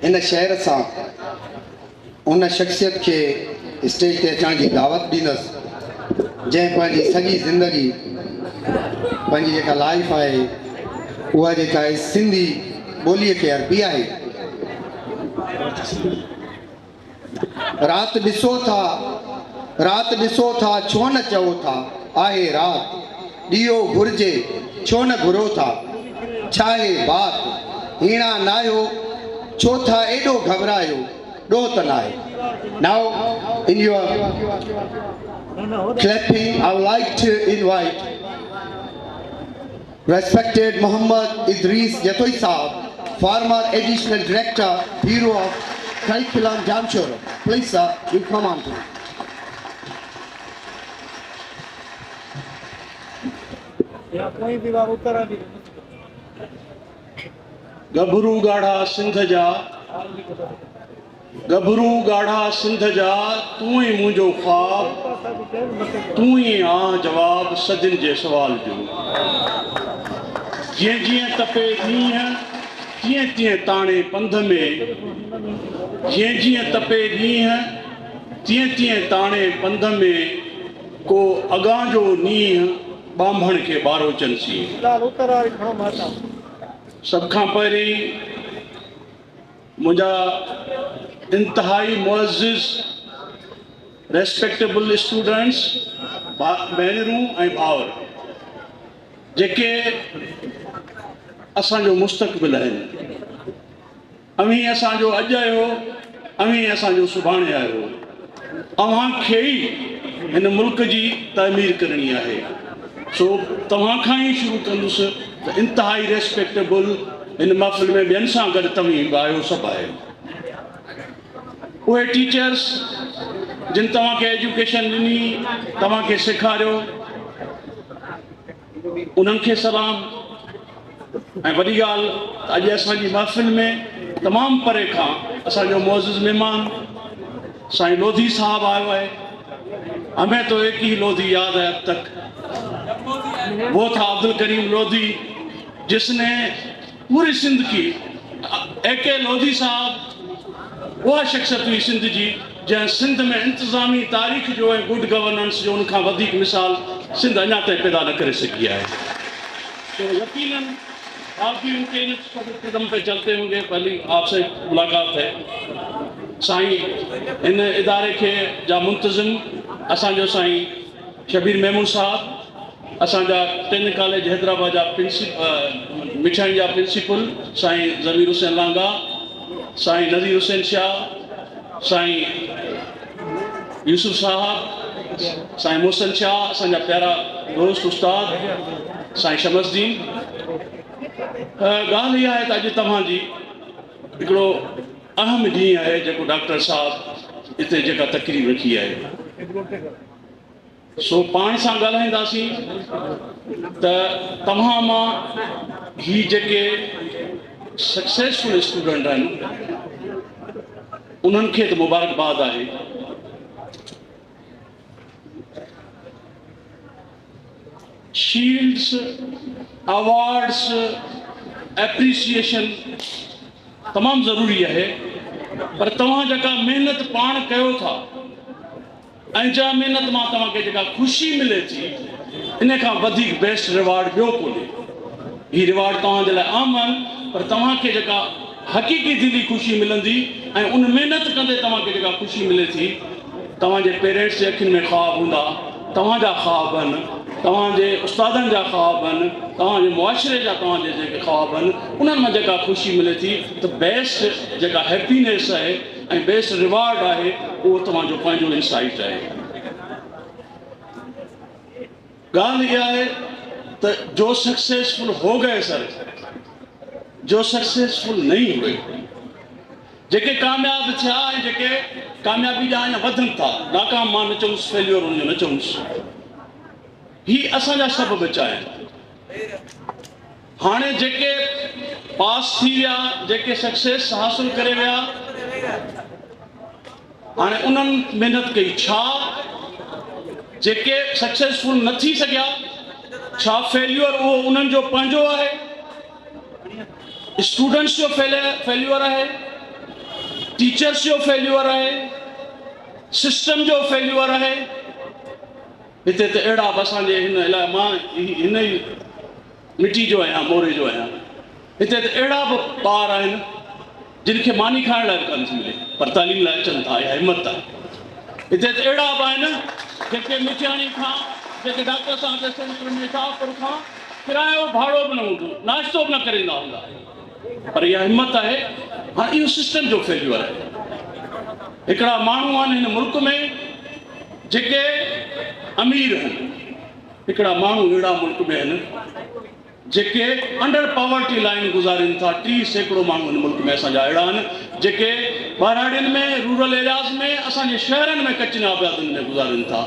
इन शहर सां उन शख़्सियत के स्टेज ते अचण जी दावत ॾींदुसि जंहिं पंहिंजी सॼी ज़िंदगी पंहिंजी जेका लाइफ आहे उहा जेका आहे सिंधी ॿोलीअ खे अर्पी आहे। राति ॾिसो था छो न चओ था आहे राति ॾीओ घुरिजे छो न घुरो था छाहे बात हीणा नायो छो था एॾो घबरायो ॾोह त नाहे। Now in your clapping I would like to invite respected Muhammad Idrees Jatoi Sahab, former additional director, Bureau of Curriculum, Jamshoro. Please sir, you come on to. गभरू गाढ़ा सिंध जा तू ही मुंहिंजो ख्वाब तू ही आ जवाब सदिन जे सवाल जो। जीअं जीअं तपे ॾींहुं तीअं तीअं ताणे पंध में जीअं जीअं तपे ॾींहुं तीअं तीअं ताणे पंध में को अॻां जो नींहुं ॿांभण खे ॿारो चंसी। सभ खां पहिरीं मुंहिंजा इंतहाई मुअज़्ज़िज़ रेस्पेक्टेबल स्टूडेंट्स भेनरूं ऐं भाउर जेके असांजो मुस्तक़बिल आहिनि। अवीं असांजो अॼु आयो अवीं असांजो सुभाणे आयो। अव्हांखे ई हिन मुल्क जी तामीर करणी आहे। सो तव्हां खां ई शुरू कंदुसि त इंतहाई रेस्पेक्टेबल हिन महफ़िल में ॿियनि सां गॾु तव्हीं बि आहियो सभु आहियो। उहे टीचर्स जिन तव्हांखे एजुकेशन ॾिनी तव्हांखे सेखारियो उन्हनि खे सलाम। ऐं वॾी ॻाल्हि अॼु असांजी महफ़िल में तमामु परे खां असांजो मुअज़्ज़िज़ महिमान साईं लोधी साहब आयो है। हमें तो एक ही लोधी याद है अब तक, वो था अब्दुल करीम लोधी जिसने पूरी सिंध की एक लोधी साहब वह शख्सियत हुई सिंध जी जैं सिंध में इंतज़ामी तारीख़ जो है गुड गवर्नेंस जो उनका वधिक मिसाल सिंध अञा ताईं पैदा न करे सकी है। तो यकीनन आप भी उनके इन कदम पे चलते होंगे। पहली आपसे मुलाकात है। साईं इन इदारे के जा मुंतज़िम असांजो साईं शबीर मेमून साहब, असांजा 3 कॉलेज हैदराबाद जा मिठाई जा प्रिंसिपल साईं ज़मीर हुसैन लांगा, साईं नज़ीर हुसैन शाह, साईं यूसुफ साहब, साईं मोहसिन शाह, असांजा प्यारा दोस्त उस्ताद साईं शमसदीन। ॻाल्हि इहा आहे त अॼु तव्हांजी हिकिड़ो अहम ॾींहुं आहे जेको डॉक्टर साहब हिते जेका तकरीर रखी आहे। सो पाण सां ॻाल्हाईंदासीं त तव्हां मां ही जेके सक्सेसफुल स्टूडेंट आहिनि उन्हनि खे त मुबारकबाद आहे। शील्ड्स अवार्ड्स एप्रिसिएशन तमामु ज़रूरी आहे पर तव्हां जेका महिनत पाण कयो था ऐं जा महिनत मां तव्हांखे जेका ख़ुशी मिले थी इन खां वधीक बेस्ट रिवार्ड ॿियो कोन्हे। हीउ रिवार्ड तव्हांजे लाइ आम आहिनि पर तव्हांखे जेका हक़ीक़ी दिली ख़ुशी मिलंदी ऐं उन महिनत कंदे तव्हांखे जेका ख़ुशी मिले थी तव्हांजे पेरेंट्स जे अखियुनि में ख़्वाब हूंदा, तव्हांजा ख़्वाब आहिनि, तव्हांजे उस्तादनि जा ख़्वाब आहिनि, तव्हांजे मुआशिरे जा तव्हांजे जेके ख़्वाब आहिनि उन्हनि मां जेका ख़ुशी मिले थी त बेस्ट जेका हैप्पीनेस आहे ऐं बेस्ट रिवार्ड आहे उहो तव्हांजो पंहिंजो इंसाइट आहे। ॻाल्हि इहा आहे त जो सक्सेसफुल हो गए सर, जो सक्सेसफुल नहीं हुए, जेके कामयाब थिया ऐं जेके कामयाबी जा अञा वधनि था, नाकाम मां न चवंसि फेल्योर हुनजो न चवंसि, ही असांजा सभु बचा आहिनि। हाणे जेके पास थी विया, जेके सक्सेस हासिल करे विया, हाणे उन्हनि महिनत कई छा, जेके सक्सेसफुल न थी सघिया छा फेल्यूर उहो उन्हनि जो पंहिंजो आहे, स्टूडेंट्स जो फेल्यूर आहे टीचर्स जो फेल्यूअर आहे, सिस्टम जो फेल्यूअर आहे। हिते त अहिड़ा बि असांजे हिन इलाइक़े मां हिन ई मिटी जो आहियां, मोरे जो आहियां। हिते त अहिड़ा बि ॿार आहिनि जिन खे मानी खाइण लाइ कोन थी मिले, पर तालीम लाइ अचनि था, या हिमत आहे। हिते त अहिड़ा बि आहिनि जेके मिठियाणी खां, जेके डॉक्टर साहिब जे सेंटर में शाहपुर खां किरायो भाड़ो बि न हूंदो, नाश्तो बि न करींदा हूंदा, पर इहा हिमत आहे। हाणे इहो सिस्टम जो फेल्यूअर आहे। हिकिड़ा माण्हू आहिनि हिन मुल्क में जेके अमीर आहिनि, हिकिड़ा माण्हू अहिड़ा मुल्क में आहिनि जेके अंडर पॉवर्टी लाइन गुज़ारनि था। 30% माण्हू हिन मुल्क में असांजा अहिड़ा आहिनि जेके ॿाहिराड़ियुनि में, रूरल एरियाज़ में, असांजे शहरनि में, कचनि आबादियुनि में गुज़ारनि था।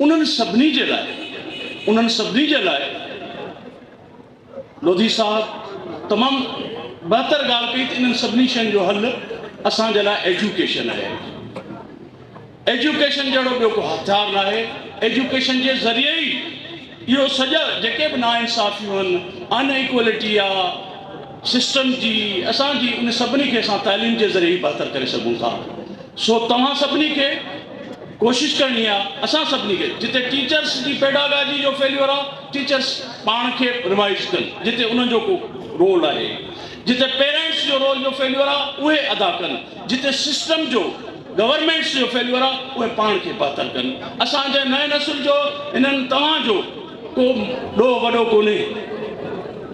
उन्हनि सभिनी जे लाइ लोधी साहब तमामु बहितर ॻाल्हि कई त इन्हनि सभिनी शयुनि जो हल असांजे लाइ एजुकेशन आहे। एजुकेशन जहिड़ो ॿियो को हथियार न आहे। एजुकेशन जे ज़रिए ई इहो सॼा जेके बि नाइंसाफ़ियूं आहिनि, अनइक्वलिटी आहे सिस्टम जी, असांजी उन सभिनी खे असां तालीम जे ज़रिए ई बहितर करे सघूं था। सो तव्हां सभिनी खे कोशिशि करणी आहे, असां सभिनी खे, जिते टीचर्स जी पेडागाजी जो फेल्यूअर आहे, टीचर्स पाण खे रिवाइज़ कनि, जिते उन्हनि जो को रोल आहे। जिते पेरेंट्स जो रोल जो फेल्यूअर आहे उहे अदा कनि, जिते सिस्टम जो, गवर्नमेंट्स जो फेल्यूअर आहे उहे पाण खे बहितर कनि। असांजे नए नस्ल जो, हिननि तव्हांजो को ॾोह वॾो कोन्हे।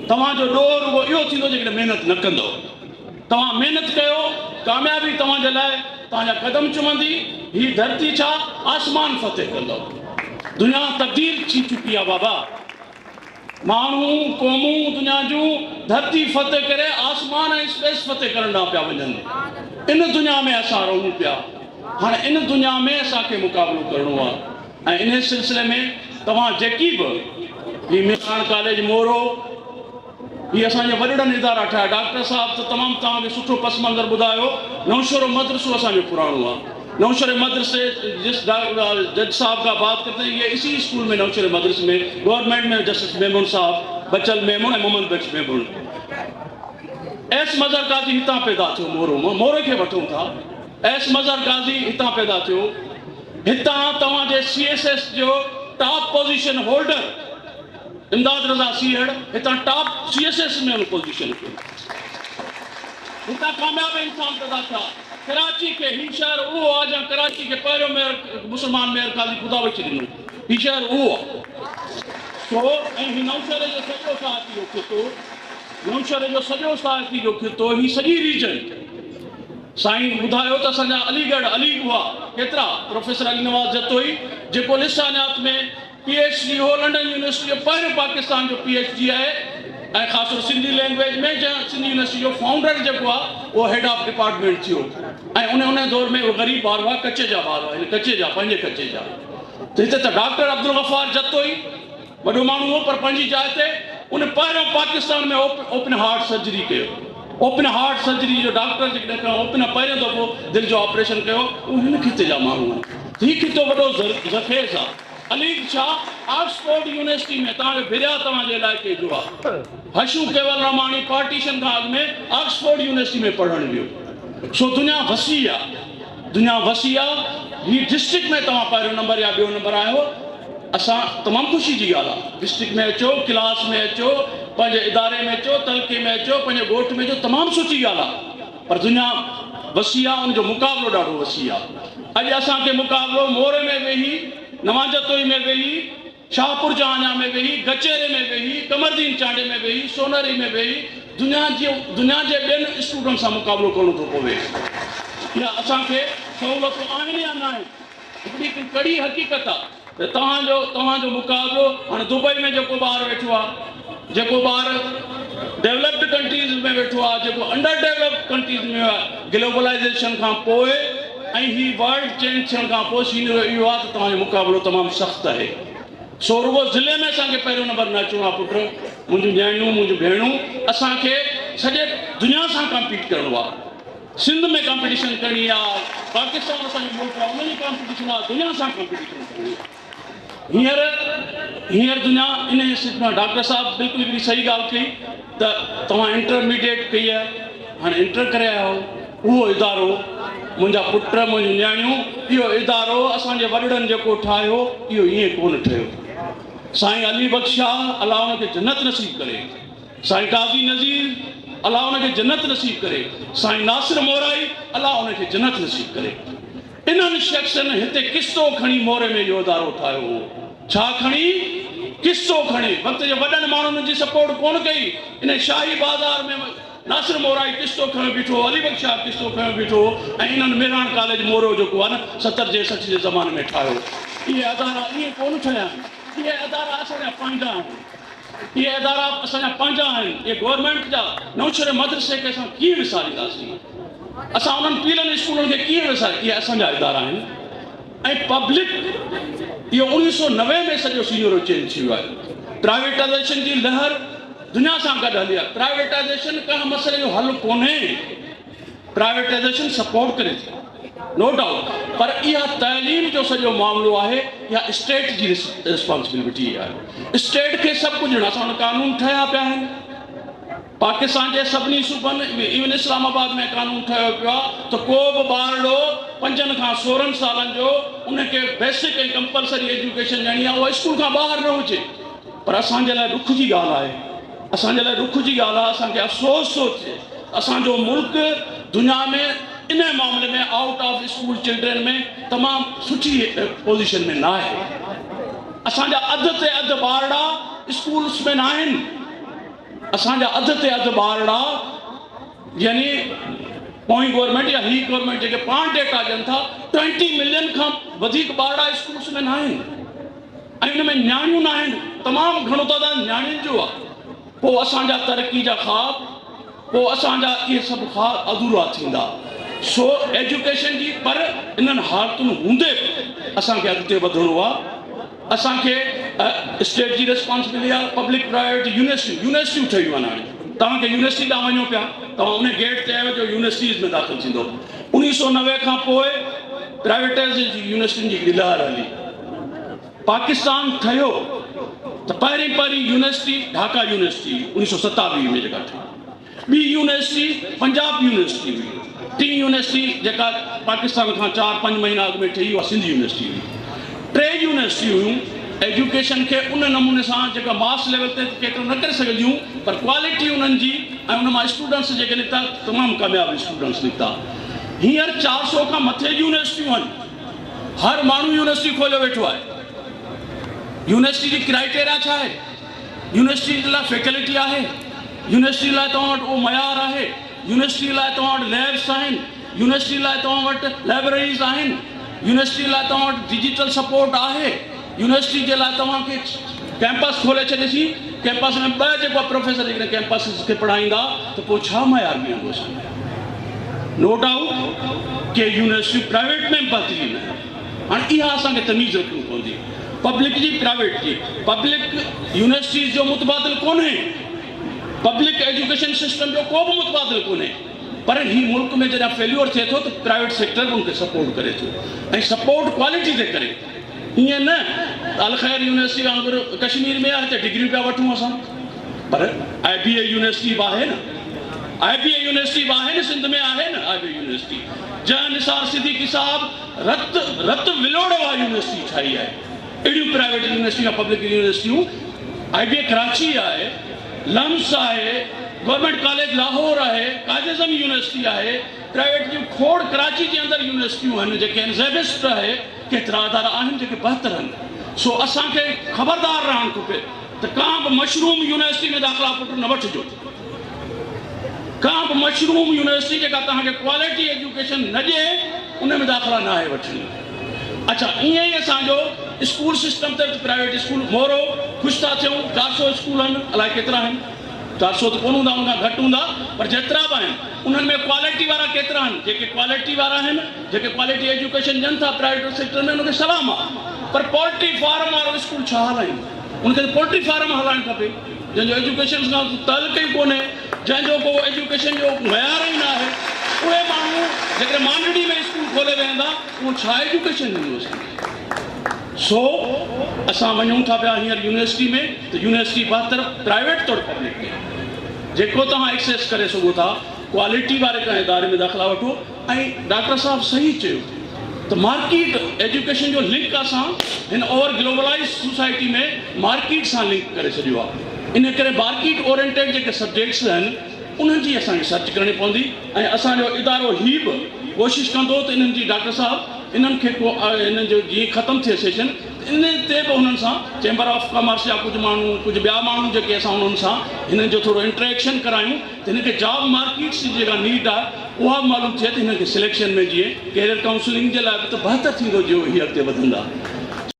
तव्हांजो ॾोह रुगो इहो थींदो जेकॾहिं महिनत न कंदो। तव्हां महिनत कयो, कामयाबी तव्हांजे लाइ तव्हांजा कदम चुमंदी। हीअ धरती छा आसमान फतेह कंदो। दुनिया तब्दील थी चुकी आहे बाबा। माण्हू, क़ौमूं दुनिया जूं धरती फतेह करे आसमान ऐं स्पेस फतेह करण ॾांहुं पिया वञनि। इन दुनिया में असां रहूं पिया। हाणे इन दुनिया में असांखे मुक़ाबिलो करिणो आहे। ऐं इन सिलसिले में तव्हां जेकी बि हीअ मिसाण कॉलेज मोरो, हीअ असांजे वॾड़नि इदारा ठाहिया। डॉक्टर साहिब त तमामु तव्हांखे सुठो पस मंज़र ॿुधायो। नौशरो मदरसो असांजो पुराणो आहे। नौशरे मदरसे जिस जज साहब का बात करते हैं, ये इसी स्कूल में, नौशरे मदरसे में, गवर्नमेंट में जस्टिस मेमून साहब, बचल मेमून ऐं मोहम्मद बख्श मेमून। एस मज़हर काज़ी हितां पैदा थियो। मोरो खे वठूं था। एस मज़हर काज़ी हितां पैदा थियो। हितां तव्हांजे CSS जो टॉप पोजीशन होल्डर इमदाद रज़ा सीहड़ हितां टॉप CSS में उन पोजीशन कयो। हितां कामयाब इंसान पैदा थिया। कराची के ही शहर उहो आहे जहाँ कराची के पहिरियों मेयर मुस्लमान मेयर काज़ी खुदा बख्श ॾिनो। ही शहर उहो आहे। सो ऐं ही नौशहरे जो सॼो साहती जो खितो, नौशहरे जो सॼो साहती जो खितो, ही सॼी रीजन साईं ॿुधायो त असांजा अलीगढ़ अली हुआ केतिरा प्रोफेसर अली नवाज़ जतोई, जेको लिसानियात में PhD हो, लंडन यूनिवर्सिटी जो पहिरियों पाकिस्तान जो PhD आहे, ऐं ख़ासि तौर सिंधी लैंग्वेज में, जंहिं सिंधी यूनिवर्सिटी जो फाउंडर जेको आहे उहो हेड ऑफ डिपार्टमेंट थियो। ऐं उन दौर में उहो ग़रीब ॿार हुआ, कचे जा ॿार हुआ, कचे जा, पंहिंजे कचे जा। त हिते त डॉक्टर अब्दुल गफ़ार जतोई वॾो माण्हू हो, पर पंहिंजी जाइ ते उन पहिरियों पाकिस्तान में ओपन हार्ट सर्जरी कयो। ओपन हार्ट सर्जरी जो डॉक्टर जेकॾहिं ओपन पहिरियों दफ़ो दिलि जो ऑपरेशन कयो, उहे हिन खिते जा माण्हू आहिनि। हीउ खितो वॾो ज़ख़ेज़ आहे। अलीग छा ऑक्सफोर्ड यूनिवर्सिटी में तव्हांखे भिरिया तव्हांजे इलाइक़े जो आहे। हशू केवल रमाणी पार्टीशन खां अॻु में ऑक्सफोर्ड यूनिवर्सिटी में पढ़णु वियो। सो दुनिया वसी आहे, दुनिया वसी आहे। हीअ डिस्ट्रिक्ट में तव्हां पहिरियों नंबर या ॿियो नंबर आहियो। असां तमामु ख़ुशी जी ॻाल्हि आहे। डिस्ट्रिक्ट में अचो, क्लास में अचो, पंहिंजे इदारे में अचो, तलके में अचो, पंहिंजे ॻोठ में अचो, तमामु सुठी ॻाल्हि आहे। पर दुनिया वसी आहे, उनजो मुक़ाबिलो ॾाढो वसी आहे। अॼु असांखे मुक़ाबिलो मोरे में वेही, नवां जतोई में वेही, शाहपुर जांजा में वेही, गचेरे में वेही, कमरदीन चांडे में वेही, सोनरी में वेही, दुनिया जे ॿियनि स्टूडेंट सां मुक़ाबिलो करणो थो पवे। इहा असांखे सहूलियतूं आहिनि या न आहिनि? हिकिड़ी कड़ी हक़ीक़त आहे त तव्हांजो मुक़ाबिलो हाणे दुबई में जेको ॿार वेठो आहे, जेको ॿार डेवलप्ड कंट्रीज़ में वेठो आहे, जेको अंडर डेवलप्ड कंट्रीज़ में आहे, ग्लोबलाइज़ेशन खां पोइ ऐं ही वर्ल्ड चेंज थियण खां पोइ सीनियर इहो आहे त तव्हांजो मुक़ाबिलो तमामु सख़्तु आहे। सो रुगो ज़िले में असांखे पहिरियों नंबर न अचिणो आहे पुट, मुंहिंजूं न्याणियूं, मुंहिंजूं भेणूं, असांखे सॼे दुनिया सां कम्पीट करिणो आहे। सिंध में कॉम्पिटिशन करणी आहे, पाकिस्तान असांजो मुल्क आहे, उनजी कॉम्पिटिशन आहे, दुनिया सां कॉम्पिटिशन करणी आहे। हींअर दुनिया इन हिस्से में डॉक्टर साहब बिल्कुलु हिकिड़ी सही ॻाल्हि कई त तव्हां इंटरमीडिएट कई आहे, हाणे इंटर करे आया हो उहो इदारो मुंहिंजा पुट मुंहिंजूं न्याणियूं इहो इदारो असांजे वॾड़नि जेको ठाहियो इहो ईअं कोन ठहियो। साईं अली बख़्शाह अलाह उनखे जन्नत नसीब करे, साईं काज़ी नज़ीर अलाह उनखे जन्नत नसीब करे, साईं नासिर मोराई अलाह उनखे जन्नत नसीब करे। इन्हनि शख़्सनि हिते किस्तो खणी मोरे में इहो इदारो ठाहियो हो। छा खणी? किस्तो खणी। वक़्त जे वॾनि माण्हुनि जी सपोर्ट कोन कई। इन शाही बाज़ार में नासिर मोराई किस्तो खयो बीठो, अली बख़्शाह किस्तो खयो बीठो ऐं इन्हनि मेरान कॉलेज मोरो जेको आहे न 70 जे 60 जे ज़माने में ठाहियो। इहे अदारा ईअं कोन ठहिया आहिनि, इहे अदारा असांजा पंहिंजा आहिनि, इहे अदारा असांजा पंहिंजा आहिनि। इहे गवर्नमेंट जा नौशर मदरसे खे असां कीअं विसारींदासीं? असां उन्हनि पीलनि स्कूलनि खे कीअं विसारी? इहे असांजा इदारा आहिनि। ऐं पब्लिक इहो 1990 में सॼो सीनियर चेंज थी वियो आहे। प्राइवेटाइज़ेशन जी लहर दुनिया सां गॾु हली आहे। प्राइवेटाइज़ेशन कंहिं मसइले जो हल कोन्हे, प्राइवेटाइज़ेशन सपोर्ट करे थी, नो डाउट, पर इहा तइलीम जो सॼो मामिलो आहे, इहा स्टेट जी रिस्पॉन्सिबिलिटी आहे। स्टेट खे सभु कुझु ॾियणो। असां वटि कानून ठहिया पिया आहिनि, पाकिस्तान जे सभिनी सूबनि इवन इस्लामाबाद में कानून ठहियो पियो आहे त को बि ॿारड़ो 5 खां 16 सालनि जो उनखे बेसिक ऐं कंपलसरी एजुकेशन ॾियणी आहे, उहा स्कूल खां ॿाहिरि न हुजे। पर असांजे लाइ दुख जी ॻाल्हि आहे, असांजे लाइ दुख जी ॻाल्हि आहे, असांखे अफ़सोस थो थिए असांजो मुल्क दुनिया में इन मामले में आउट ऑफ स्कूल चिल्ड्रन में तमामु सुठी पोज़ीशन में न आहे। असांजा अधु ते अधु ॿारड़ा स्कूल्स में न आहिनि। असांजा अधु ते अधु ॿारड़ा यानी पोइ गवर्नमेंट या ही गवर्नमेंट जेके पाण डेटा ॾियनि था 20 मिलियन खां वधीक ॿारड़ा स्कूल्स में न आहिनि ऐं उन में न्याणियूं न आहिनि। तमामु घणो तइदाद न्याणियुनि जो आहे। पोइ असांजा तरक़ी जा ख़्वाब, पोइ असांजा इहे सभु ख़्वाब अधूरा थींदा। सो एजुकेशन जी पर इन्हनि हालतुनि हूंदे असांखे अॻिते वधिणो आहे। असांखे स्टेट जी रिस्पॉन्सिबिलिटी आहे। पब्लिक प्राइवेट यूनिवर्सिटियूं ठहियूं आहिनि। हाणे तव्हांखे यूनिवर्सिटी ॾांहुं वञो पिया, तव्हां उन गेट ते आयो जो यूनिवर्सिटीज़ में दाख़िल थींदो। 1990 खां पोइ प्राइवेटाइज़ेशन जी यूनिवर्सिटियुनि जी लहर हली। पाकिस्तान ठहियो त पहिरीं यूनिवर्सिटी ढाका यूनिवर्सिटी 1927 में जेका ठही, ॿी यूनिवर्सिटी पंजाब यूनिवर्सिटी हुई, टी यूनिवर्सिटी जेका पाकिस्तान खां 4-5 महीना अॻु में ठही उहा सिंध यूनिवर्सिटी हुई। 3 यूनिवर्सिटियूं हुयूं एजुकेशन खे उन नमूने सां जेका मास लेवल ते केतिरो न करे सघंदियूं, पर क्वालिटी उन्हनि जी ऐं उन मां स्टूडेंट्स जेके निकिता तमामु कामयाबु स्टूडेंट्स निकिता। हींअर 400 खां मथे यूनिवर्सिटियूं आहिनि। हर माण्हू यूनिवर्सिटी खोलियो वेठो आहे। यूनिवर्सिटी जी क्राइटेरिया छा आहे? यूनिवर्सिटी जे लाइ फैकल्टी आहे, यूनिवर्सिटी लाइ तव्हां वटि उहो मयार आहे, यूनिवर्सिटी लाइ तव्हां वटि लैब्स आहिनि, यूनिवर्सिटी लाइ तव्हां वटि लाइब्रेरीज़ आहिनि, यूनिवर्सिटी लाइ तव्हां वटि डिजिटल सपोर्ट आहे, यूनिवर्सिटी जे लाइ तव्हांखे कैंपस खोले छॾीसीं। कैंपस में 2 जेको प्रोफेसर जेकॾहिं कैंपस खे पढ़ाईंदा त पोइ छा मयार बीहंदो असांजो? नो डाउट कि यूनिवर्सिटी प्राइवेट में बदिली न। हाणे इहा असांखे तमीज़ रखणी पवंदी, पब्लिक जी प्राइवेट जी। पब्लिक यूनिवर्सिटीज़ जो मुतबादिल कोन्हे, पब्लिक एजुकेशन सिस्टम जो को बि मुतबादिल कोन्हे, पर ही मुल्क में जॾहिं फेल्यूर थिए थो त प्राइवेट सेक्टर बि उनखे सपोर्ट करे थो ऐं सपोर्ट क्वालिटी ते करे। ईअं न अल ख़ैर यूनिवर्सिटी वांगुरु कश्मीर में आहे, हिते डिग्रियूं पिया वठूं असां, पर IBA यूनिवर्सिटी बि आहे न, IBA यूनिवर्सिटी बि आहे न, सिंध में आहे न IBA यूनिवर्सिटी। जंहिं निसार सिद्दीकी साहब रत विलोड़ वारी यूनिवर्सिटी ठाही आहे। अहिड़ियूं प्राइवेट यूनिवर्सिटियूं पब्लिक यूनिवर्सिटियूं IBA कराची आहे, लम्स आहे, गवर्नमेंट कॉलेज लाहौर आहे, काज़िज़म यूनिवर्सिटी आहे, प्राइवेट जूं खोड़ कराची जे अंदरि यूनिवर्सिटियूं आहिनि जेके आहिनि, ज़ेबिस्ट आहे, केतिरा अदारा आहिनि जेके बहितर आहिनि। सो असांखे ख़बरदार रहणु खपे त का बि मशरूम यूनिवर्सिटी में दाख़िला पुट न वठिजो। का बि मशरूम यूनिवर्सिटी जेका तव्हांखे क्वालिटी एजुकेशन न ॾिए उन में दाख़िला न आहे वठणी। अच्छा, ईअं ई असांजो स्कूल सिस्टम ते प्राइवेट स्कूल मोरो ख़ुशि था थियूं। 400 स्कूल आहिनि, अलाए केतिरा आहिनि, 400 त कोन हूंदा, उनखां घटि हूंदा, पर जेतिरा बि आहिनि उन्हनि में क्वालिटी वारा केतिरा आहिनि? जेके क्वालिटी वारा आहिनि, जेके क्वालिटी एजुकेशन ॾियनि था प्राइवेट सेक्टर में, उनखे सलाम आहे। पर पोल्ट्री फार्म वारो स्कूल छा हलाइनि? उनखे त पोल्ट्री फार्म हलाइणु खपे, जंहिंजो एजुकेशन सां तालुक ई कोन्हे, जंहिंजो को एजुकेशन जो मयार ई न आहे। उहे माण्हू जेकॾहिं मांडड़ी में स्कूल खोले वेहंदा, उहो छा एजुकेशन ॾींदो असांखे? सो असां वञूं था पिया हींअर यूनिवर्सिटी में, त यूनिवर्सिटी बहितर प्राइवेट तौरु पब्लिक में जेको तव्हां एक्सेस करे सघो था, क्वालिटी वारे कंहिं इदारे में दाख़िला वठो। ऐं डॉक्टर साहब सही चयो त मार्केट एजुकेशन जो लिंक असां हिन ओवर ग्लोबलाइज़ सोसाइटी में मार्केट सां लिंक करे छॾियो आहे। इन करे मार्केट ओरिएंटेड जेके सब्जेक्ट्स आहिनि उन्हनि जी असांखे सर्च करणी पवंदी ऐं असांजो इदारो ही बि कोशिशि कंदो त इन्हनि जी डॉक्टर साहब इन्हनि खे को इन्हनि जो जीअं ख़तमु थिए सेशन इन ते बि हुननि सां चैम्बर ऑफ कॉमर्स या कुझु माण्हू कुझु ॿिया माण्हू जेके असां उन्हनि सां हिननि जो थोरो इंटरेक्शन करायूं त हिनखे जॉब मार्केट्स जी जेका नीड आहे उहा बि मालूम थिए त हिनखे सिलेक्शन में जीअं कैरियर काउंसलिंग जे लाइ बि त बहितर थींदो जो हीअ अॻिते वधंदा।